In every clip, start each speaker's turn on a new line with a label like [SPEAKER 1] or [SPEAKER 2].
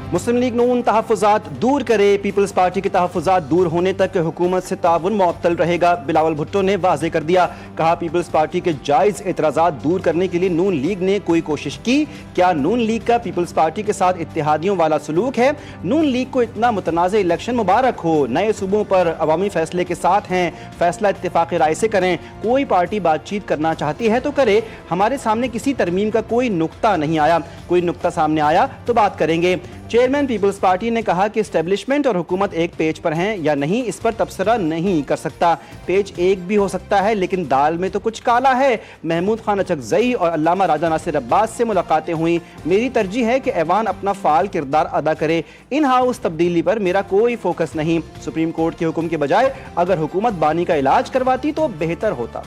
[SPEAKER 1] मुस्लिम league नून तहफ़्फ़ुज़ात दूर करे, peoples party के तहफ़्फ़ुज़ात दूर होने तक हुकूमत से ताउन मुअत्तल रहेगा। बिलावल भुट्टो ने वाज़ेह कर दिया, कहा पीपल्स पार्टी के जायज़ एतराज़ात दूर करने के लिए नून लीग ने कोई कोशिश की? क्या नून लीग का पीपल्स पार्टी के साथ इत्तेहादियों वाला सलूक है? नून लीग को इतना मुतनाज़ इलेक्शन मुबारक हो, नए सूबों पर अवामी फैसले के साथ हैं, फैसला इत्तेफाक़ राय से करें। कोई पार्टी बातचीत करना चाहती है तो करे, हमारे सामने किसी तरमीम का कोई नुक्ता नहीं आया, कोई नुक्ता सामने आया तो बात करेंगे। चेयरमैन पीपल्स पार्टी ने कहा कि एस्टेब्लिशमेंट और हुकूमत एक पेज पर हैं या नहीं, इस पर तबसरा नहीं कर सकता। पेज एक भी हो सकता है लेकिन दाल में तो कुछ काला है। महमूद खान अचकज़ई और अल्लामा राजा नासिर अब्बास से मुलाकातें हुई। मेरी तरजीह है कि ऐवान अपना फ़ाल किरदार अदा करे। इन हाउस तब्दीली पर मेरा कोई फोकस नहीं। सुप्रीम कोर्ट के हुक्म के बजाय अगर हुकूमत बानी का इलाज करवाती तो बेहतर होता।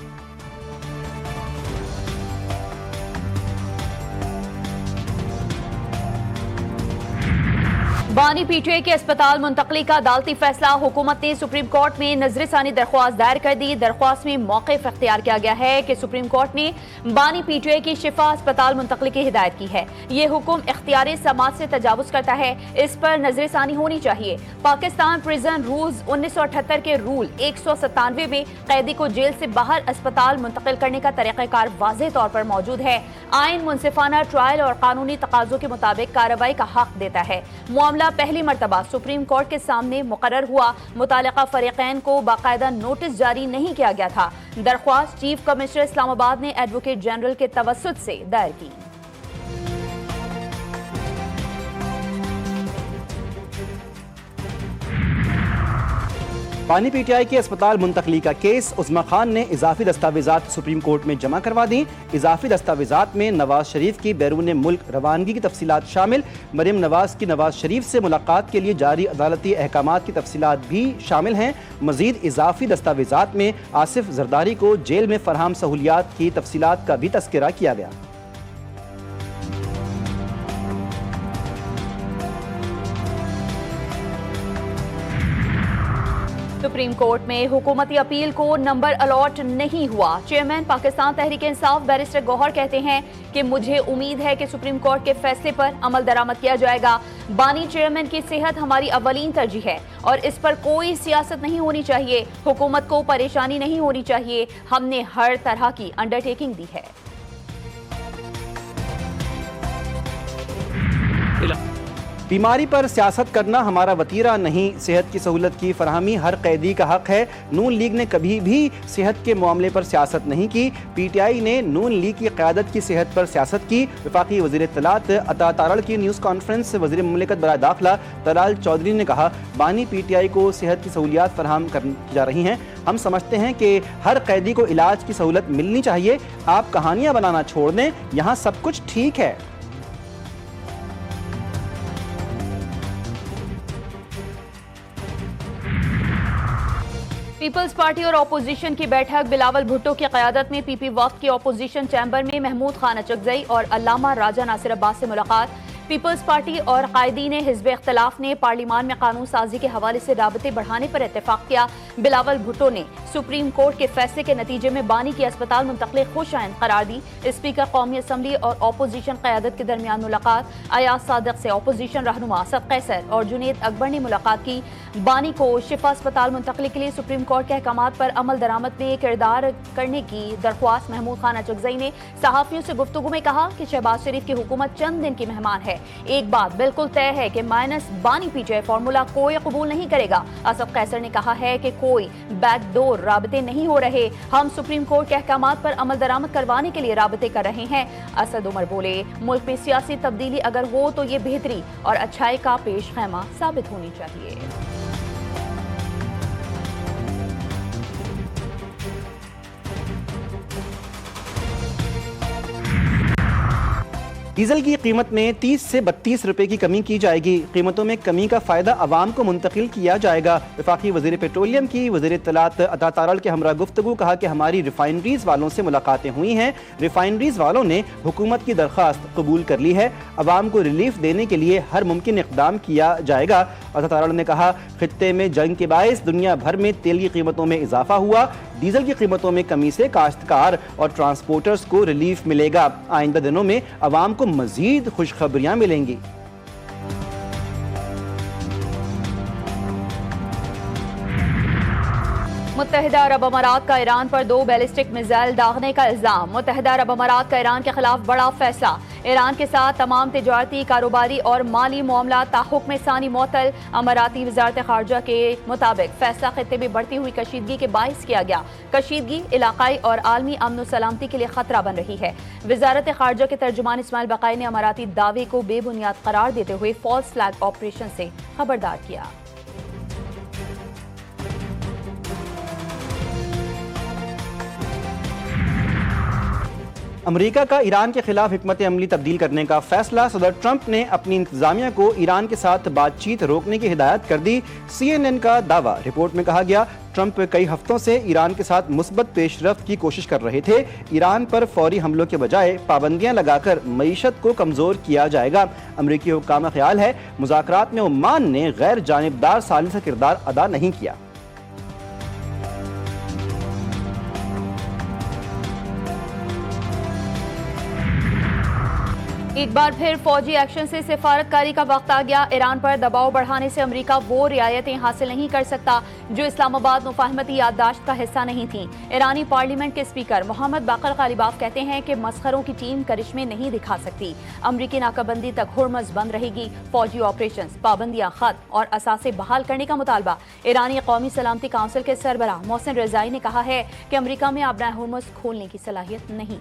[SPEAKER 2] बानी पीटीआई के अस्पताल मुंतकली का अदालती फैसला। हुकूमत ने सुप्रीम कोर्ट में नजरसानी दरख्वास्त दायर कर दी। दरख्वास्त में मौक़िफ़ इख्तियार किया गया है कि सुप्रीम कोर्ट ने बानी पीटीआई की शिफा अस्पताल मुंतकली की हिदायत की है। ये हुक्म इख्तियार समाज से तजावुज करता है, इस पर नजरसानी होनी चाहिए। पाकिस्तान प्रिजन रूल्स 1978 के रूल 197 में कैदी को जेल से बाहर अस्पताल मुंतकिल करने का तरीक़ाकार वाज़ेह तौर पर मौजूद है। आइन मुनसिफाना ट्रायल और कानूनी तकाज़ों के मुताबिक कार्रवाई का हक देता है। मामला पहली मर्तबा सुप्रीम कोर्ट के सामने मुकर्रर हुआ। मुतालिका फरीकैन को बाकायदा नोटिस जारी नहीं किया गया था। दरख्वास्त चीफ कमिश्नर इस्लामाबाद ने एडवोकेट जनरल के तवस्सुत से दायर की।
[SPEAKER 1] बानी पीटीआई के अस्पताल मुंतकली का केस, उस्मा खान ने इजाफी दस्तावेजात सुप्रीम कोर्ट में जमा करवा दी। इजाफी दस्तावेजात में नवाज शरीफ की बैरून मुल्क रवानगी की तफसीलात शामिल, मरीम नवाज की नवाज शरीफ से मुलाकात के लिए जारी अदालती अहकामात की तफसीलात भी शामिल हैं। मजीद इजाफी दस्तावेजात में आसिफ जरदारी को जेल में फराहम सहूलियात की तफसीलात का भी तस्करा किया गया।
[SPEAKER 2] सुप्रीम कोर्ट में हुकूमती अपील को नंबर अलॉट नहीं हुआ। चेयरमैन पाकिस्तान तहरीक इंसाफ बैरिस्टर गौहर कहते हैं कि मुझे उम्मीद है कि सुप्रीम कोर्ट के फैसले पर अमल दरामद किया जाएगा। बानी चेयरमैन की सेहत हमारी अवलीन तरजीह है और इस पर कोई सियासत नहीं होनी चाहिए। हुकूमत को परेशानी नहीं होनी चाहिए। हमने हर तरह की अंडरटेकिंग दी है।
[SPEAKER 1] बीमारी पर सियासत करना हमारा वतीरा नहीं, सेहत की सहूलत की फरहमी हर कैदी का हक है। नून लीग ने कभी भी सेहत के मामले पर सियासत नहीं की। पीटीआई ने नून लीग की क़यादत की सेहत पर सियासत की। वफाकी वज़ीर इत्तलात अता तारड़ की न्यूज़ कॉन्फ्रेंस से वज़ीर मुमलिकत बराए दाखिला तलाल चौधरी ने कहा, बानी पीटीआई को सेहत की सहूलियात फराहम की जा रही हैं। हम समझते हैं कि हर कैदी को इलाज की सहूलत मिलनी चाहिए। आप कहानियाँ बनाना छोड़ दें, यहाँ सब कुछ ठीक है।
[SPEAKER 2] पीपल्स पार्टी और अपोजिशन की बैठक। बिलावल भुट्टो की क़यादत में पीपी वफ्द के अपोजिशन चैम्बर में महमूद खान अचकज़ई और अल्लामा राजा नासिर अब्बास से मुलाकात। पीपल्स पार्टी और कायदीन हिज़्ब इख्तिलाफ ने पार्लिमान में कानून साजी के हवाले से राबते बढ़ाने पर इत्तेफाक किया। बिलावल भुट्टो ने सुप्रीम कोर्ट के फैसले के नतीजे में बानी की अस्पताल मुंतकली खुशआइन करार दी। स्पीकर कौमी असम्बली और अपोजिशन क़यादत के दरमियान मुलाकात। अयाज सादिक से अपोजिशन रहनुमा असद कैसर और जुनेद अकबर ने मुलाकात की। बानी को शिफा अस्पताल मुंतकली के लिए सुप्रीम कोर्ट के अहकामात पर अमल दरामद में किरदार करने की दरख्वास्त। महमूद खान अचकज़ई ने सहाफ़ियों से गुफ्तगू में कहा कि शहबाज शरीफ की हुकूमत चंद दिन की मेहमान है। एक बात बिल्कुल तय है कि माइनस बानी पीटीआई फार्मूला कोई कबूल नहीं करेगा। असद कैसर ने कहा है कि कोई बैकडोर राबते नहीं हो रहे, हम सुप्रीम कोर्ट के अहकामात पर अमल दरामद करवाने के लिए राबते कर रहे हैं। असद उमर बोले, मुल्क में सियासी तब्दीली अगर हो तो ये बेहतरी और अच्छाई का पेश खैमा साबित होनी चाहिए।
[SPEAKER 1] डीजल की कीमत में 30 से 32 रुपए की कमी की जाएगी। कीमतों में कमी का फ़ायदा आवाम को मुंतकिल किया जाएगा। वफाकी वज़ीर पेट्रोलियम की वज़ीर इत्तलात अता तारड़ के हमरा गुफ्तगू कहा कि हमारी रिफाइनरीज वालों से मुलाकातें हुई हैं। रिफाइनरीज वालों ने हुकूमत की दरख्वास्त कबूल कर ली है। आवाम को रिलीफ देने के लिए हर मुमकिन इक़दाम किया जाएगा। अता तारड़ ने कहा, खित्ते में जंग के बायस दुनिया भर में तेल की कीमतों में इजाफा हुआ। डीजल की कीमतों में कमी से काश्तकार और ट्रांसपोर्टर्स को रिलीफ मिलेगा। आइंदा दिनों में आवाम को मजीद खुशखबरियां मिलेंगी।
[SPEAKER 2] मुत्तहिदा अरब अमारात का ईरान पर 2 बैलिस्टिक मिसाइल दागने का इल्जाम। मुत्तहिदा अरब अमारात का ईरान के खिलाफ बड़ा फैसला। ईरान के साथ तमाम तिजारती, कारोबारी और माली मामला ताहुक्म सानी मुअत्तल। अमाराती वजारत खारजा के मुताबिक फैसला खित्ते में बढ़ती हुई कशीदगी के बाइस किया गया। कशीदगी इलाकाई और आलमी अमन व सलामती के लिए खतरा बन रही है। वजारत खारजा के तर्जुमान इस्माइल बकाई ने अमाराती दावे को बेबुनियाद करार देते हुए फॉल्स फ्लैग ऑपरेशन से खबरदार किया।
[SPEAKER 1] अमेरिका का ईरान के खिलाफ हिकमत अमली तब्दील करने का फैसला। सदर ट्रंप ने अपनी इंतजामिया को ईरान के साथ बातचीत रोकने की हिदायत कर दी। CNN का दावा। रिपोर्ट में कहा गया, ट्रंप कई हफ्तों से ईरान के साथ मुस्बत पेशरफ्त की कोशिश कर रहे थे। ईरान पर फौरी हमलों के बजाय पाबंदियां लगाकर मईशत को कमजोर किया जाएगा। अमरीकी हुक्काम का ख्याल है मुज़ाकरात में ओमान ने गैर जानिबदार सालिस किरदार अदा नहीं किया।
[SPEAKER 2] एक बार फिर फौजी एक्शन से सिफारतकारी का वक्त आ गया। ईरान पर दबाव बढ़ाने से अमेरिका वो रियायतें हासिल नहीं कर सकता जो इस्लामाबाद मुफाहमती याददाश्त का हिस्सा नहीं थी। ईरानी पार्लियामेंट के स्पीकर मोहम्मद बाकर गालिबाफ कहते हैं कि मस्खरों की टीम करिश्मे नहीं दिखा सकती। अमरीकी नाकाबंदी तक हुर्मज बंद रहेगी। फौजी ऑपरेशन, पाबंदियां खत्म और असासे बहाल करने का मुतालबा। ईरानी कौमी सलामती काउंसिल के सरबराह मोहसिन रजाई ने कहा है कि अमरीका में अपना हुर्मज खोलने की सलाहियत नहीं।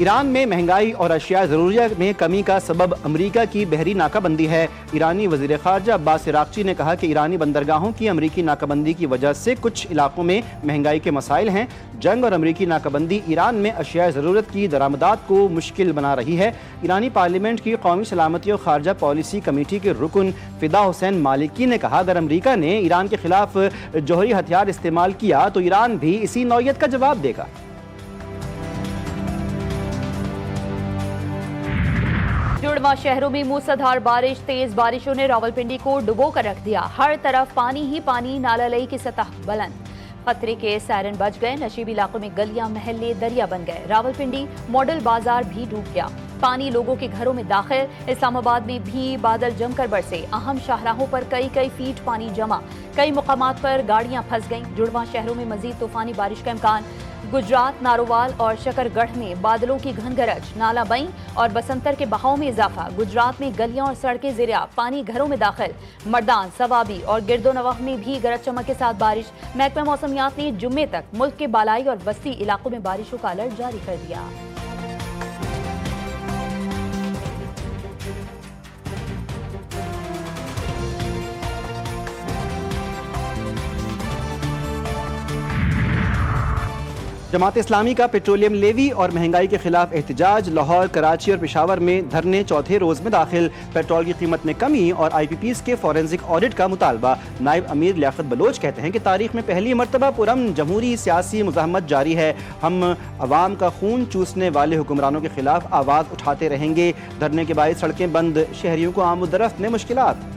[SPEAKER 1] ईरान में महंगाई और अशिया ज़रूरिया में कमी का सबब अमरीका की बहरी नाकाबंदी है। ईरानी वज़ीर ख़ारजा अब्बास इराक़ची ने कहा कि ईरानी बंदरगाहों की अमरीकी नाकाबंदी की वजह से कुछ इलाकों में महंगाई के मसाइल हैं। जंग और अमरीकी नाकाबंदी ईरान में अशिया ज़रूरत की दरामदात को मुश्किल बना रही है। ईरानी पार्लियामेंट की कौमी सलामती और ख़ारजा पॉलिसी कमेटी के रुकन फ़िदा हुसैन मालिकी ने कहा, अगर अमरीका ने ईरान के खिलाफ जौहरी हथियार इस्तेमाल किया तो ईरान भी इसी नौयत का जवाब देगा।
[SPEAKER 2] जुड़वा शहरों में मूसलाधार बारिश। तेज बारिशों ने रावलपिंडी को डुबो कर रख दिया। हर तरफ पानी ही पानी। नाला लई की सतह बुलंद। खतरे के सायरन बज गए। नशीबी इलाकों में गलियां महल्ले दरिया बन गए। रावलपिंडी मॉडल बाजार भी डूब गया। पानी लोगों के घरों में दाखिल। इस्लामाबाद में भी बादल जमकर बरसे। अहम शाहराहों पर कई फीट पानी जमा। कई मुकामात पर गाड़ियां फंस गईं। जुड़वा शहरों में मजीद तूफानी बारिश का इम्कान। गुजरात, नारोवाल और शकरगढ़ में बादलों की घन गरज। नाला बई और बसंतर के बहाव में इजाफा। गुजरात में गलियां और सड़कें ज़ेरिया पानी घरों में दाखिल। मर्दान, सवाबी और गिरदोनवाह में भी गरज चमक के साथ बारिश। महकमा मौसमियात ने जुम्मे तक मुल्क के बालाई और बस्ती इलाकों में बारिशों का अलर्ट जारी कर दिया।
[SPEAKER 1] जमात इस्लामी का पेट्रोलियम लेवी और महंगाई के खिलाफ एहतजाज। लाहौर, कराची और पेशावर में धरने चौथे रोज में दाखिल। पेट्रोल की कीमत में कमी और IPPs के फॉरेंसिक ऑडिट का मुतालबा। नायब अमीर लियाकत बलोच कहते हैं कि तारीख में पहली मरतबा पुरअमन जमहूरी सियासी मुज़ाहमत जारी है। हम अवाम का खून चूसने वाले हुक्मरानों के खिलाफ आवाज़ उठाते रहेंगे। धरने के बायस सड़कें बंद। शहरियों को आमदरफ्त में मुश्किलात।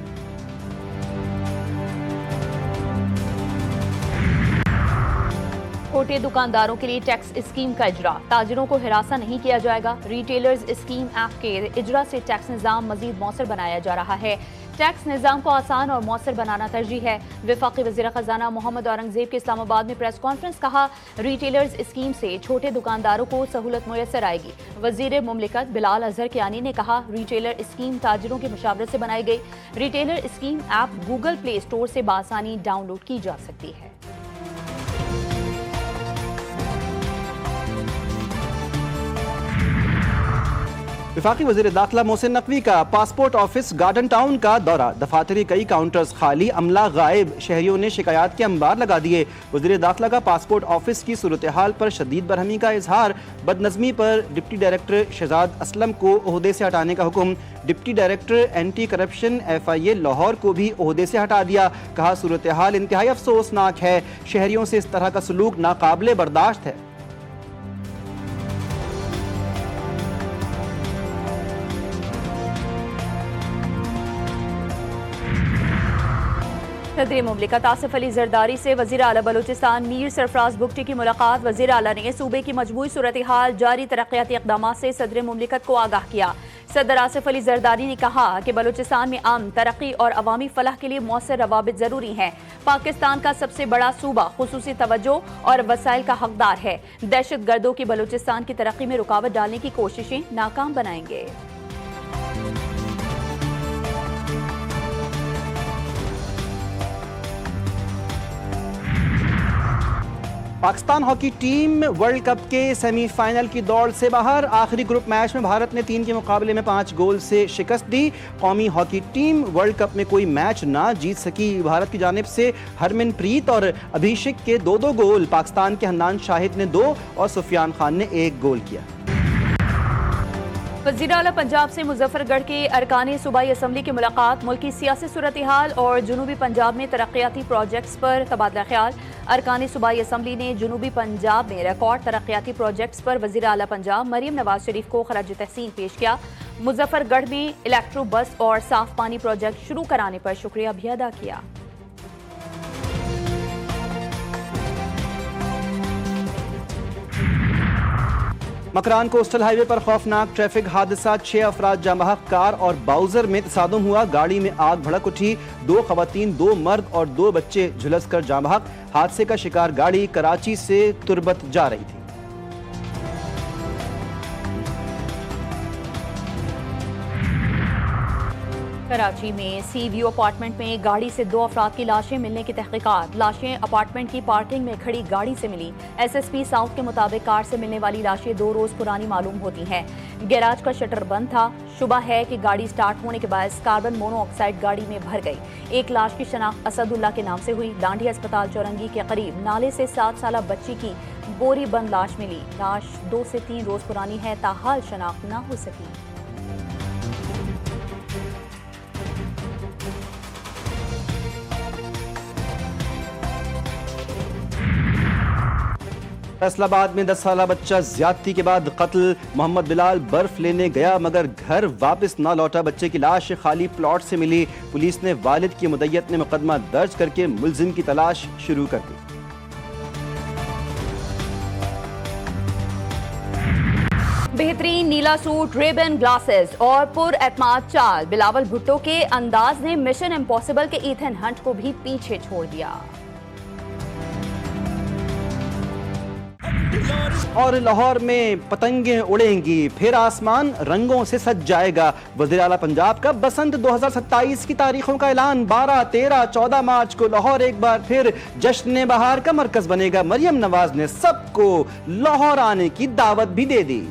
[SPEAKER 2] छोटे दुकानदारों के लिए टैक्स स्कीम का इजरा। ताजिरों को हिरासा नहीं किया जाएगा। रिटेलर्स स्कीम ऐप के इजरा से टैक्स निज़ाम मजीद मौसर बनाया जा रहा है। टैक्स निज़ाम को आसान और मौसर बनाना तरजीह है। वफाकी वज़ीर ख़ज़ाना मोहम्मद औरंगज़ेब के इस्लामाबाद में प्रेस कॉन्फ्रेंस। कहा, रिटेलर्स स्कीम से छोटे दुकानदारों को सहूलत मुयसर आएगी। वज़ीर मुमलिकत बिलाल अजहर कियानी ने कहा, रिटेलर स्कीम ताजिरों की मुशावरत से बनाई गई। Retailer scheme app Google play store से बासानी डाउनलोड की जा सकती है।
[SPEAKER 1] वफाकी वज़ीर दाखिला मोहसिन नकवी का पासपोर्ट ऑफिस गार्डन टाउन का दौरा। दफातरी कई काउंटर्स खाली, अमला गायब। शहरियों ने शिकायत के अंबार लगा दिए। वज़ीर दाखिला का पासपोर्ट ऑफिस की सूरत हाल पर शदीद बरहमी का इजहार। बदनज़मी पर डिप्टी डायरेक्टर शहजाद असलम को ओहदे से हटाने का हुक्म। Deputy director anti corruption FIA Lahore को भी ओहदे से हटा दिया। कहा, सूरत हाल इंतहाई अफसोसनाक है। शहरियों से इस तरह का सलूक नाकाबिले बर्दाश्त है।
[SPEAKER 2] सदर मुमलिकत आसिफ अली जरदारी से वज़ीर आला बलूचिस्तान मीर सरफराज बुगटी की मुलाकात। वज़ीर आला ने सूबे की मजबूत सूरत हाल, जारी तरक्याती इक़दाम से सदर मुमलिकत को आगाह किया। सदर आसिफ अली जरदारी ने कहा कि बलूचिस्तान में अमन, तरक्की और अवामी फलाह के लिए मौसर रवाबित जरूरी हैं। पाकिस्तान का सबसे बड़ा सूबा खुसूसी तवज्जो और वसाइल का हकदार है। दहशत गर्दों की बलूचिस्तान की तरक्की में रुकावट डालने की कोशिशें नाकाम बनाएंगे।
[SPEAKER 1] Pakistan hockey team world cup के सेमीफाइनल की दौड़ से बाहर। आखिरी ग्रुप मैच में भारत ने 3 के मुकाबले में 5 गोल से शिकस्त दी। कौमी हॉकी टीम वर्ल्ड कप में कोई मैच ना जीत सकी। भारत की जानिब से हरमनप्रीत और अभिषेक के 2-2 गोल, पाकिस्तान के हन्नान शाहिद ने 2 और सुफियान खान ने 1 गोल किया।
[SPEAKER 2] वज़ीर आला पंजाब से मुजफ्फरगढ़ के अरकान सूबाई असम्बली की मुलाकात। मुल्की सियासी सूरत हाल और जनूबी पंजाब में तरक्याती प्रोजेक्ट्स पर तबादला ख्याल। अरकान सूबाई असम्बली ने जनूबी पंजाब में रिकॉर्ड तरक्याती प्रोजेक्ट्स पर वज़ीर आला पंजाब मरियम नवाज शरीफ को खराज तहसीन पेश किया। मुजफ्फरगढ़ में इलेक्ट्रो बस और साफ पानी प्रोजेक्ट शुरू कराने पर शुक्रिया भी अदा किया।
[SPEAKER 1] मकरान कोस्टल हाईवे पर खौफनाक ट्रैफिक हादसा, 6 अफराद जाँ बहक, कार और बाउजर में तसादुम हुआ। गाड़ी में आग भड़क उठी, 2 खवातीन, 2 मर्द और 2 बच्चे झुलस कर जाँ बहक। हादसे का शिकार गाड़ी कराची से तुरबत जा रही थी।
[SPEAKER 2] कराची में सी व्यू अपार्टमेंट में गाड़ी से 2 अफराद की लाशें मिलने की तहकीकात। लाशें अपार्टमेंट की पार्किंग में खड़ी गाड़ी से मिली। SSP साउथ के मुताबिक कार से मिलने वाली लाशें 2 रोज पुरानी मालूम होती हैं। गैराज का शटर बंद था। शुबा है कि गाड़ी स्टार्ट होने के बाद कार्बन मोनोऑक्साइड गाड़ी में भर गई। एक लाश की शनाख्त असदुल्ला के नाम से हुई। लांडी अस्पताल चौरंगी के करीब नाले से 7 साल बच्ची की बोरी बंद लाश मिली। लाश 2 से 3 रोज पुरानी है, ताहाल शनाख्त न हो सकी।
[SPEAKER 1] फैसलाबाद में 10 साला बच्चा ज्यादती के बाद कत्ल। मोहम्मद बिलाल बर्फ लेने गया मगर घर वापस ना लौटा। बच्चे की लाश खाली प्लॉट से मिली। पुलिस ने वालिद की मुद्दत में मुकदमा दर्ज करके मुलजिम की तलाश शुरू कर दी।
[SPEAKER 2] बेहतरीन नीला सूट, रेबन ग्लासेस और पुरएतमाद चाल, बिलावल भुट्टो के अंदाज ने मिशन इम्पॉसिबल के ईथन हंट को भी पीछे छोड़ दिया।
[SPEAKER 1] और लाहौर में पतंगें उड़ेंगी, फिर आसमान रंगों से सज जाएगा। वज़ीर आला पंजाब का बसंत 2027 की तारीखों का ऐलान। 12, 13, 14 मार्च को लाहौर एक बार फिर जश्न बहार का मरकज बनेगा। मरियम नवाज ने सबको लाहौर आने की दावत भी दे दी।